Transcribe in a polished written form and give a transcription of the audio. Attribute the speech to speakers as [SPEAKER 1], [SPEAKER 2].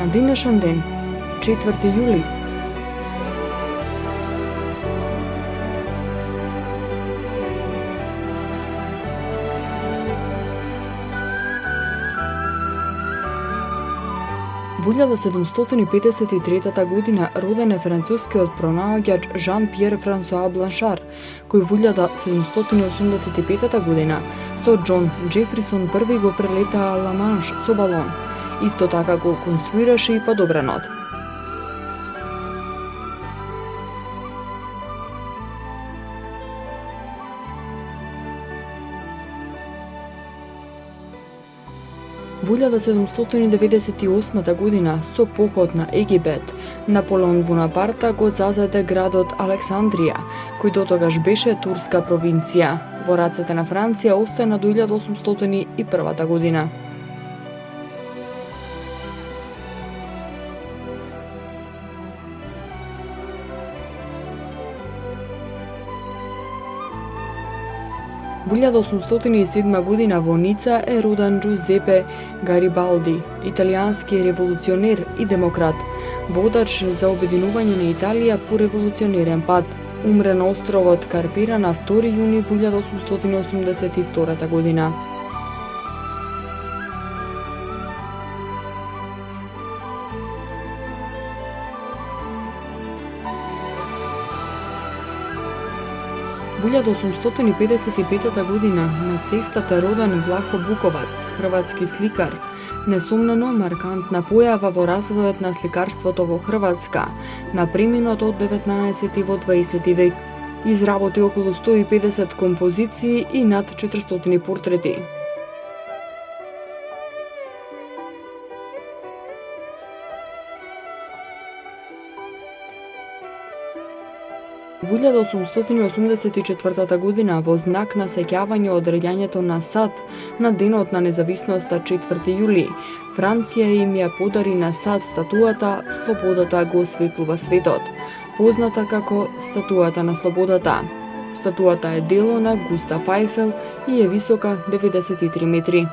[SPEAKER 1] На денешен ден, 4 јули, во 1753 година роден е францускиот пронаоѓач Жан-Пиер Франсуа Бланшар, кој во 1785 година со Џон Џефрисон први го прелетаа Ла Манш со балон. Исто така го конструираше и падобранот. Во 1798 година со поход на Египет, Наполеон Бонапарта го зазеде градот Александрија, кој дотогаш беше турска провинција. Во рацете на Франција остана до 1801 година. Во 1807 година во Ница е роден Џузепе Гарибалди, италијански револуционер и демократ, водач за обединување на Италија по револуционерен пат. Умре на островот Карпира на 2 јуни во 1882 година. Во 1855 година на цефтата роден Влахо Буковац, хрватски сликар. Несомнено маркантна појава во развојот на сликарството во Хрватска, на преминот од 19 во 20 век. Изработи околу 150 композиции и над 400 портрети. Во 1884 година, во знак на сеќавање одредјањето на САД на Денот на независноста 4 јули, Франција им ја подари на САД статуата "Слободата го осветлува светот", позната како Статуата на слободата. Статуата е дело на Густав Ајфел и е висока 93 метри.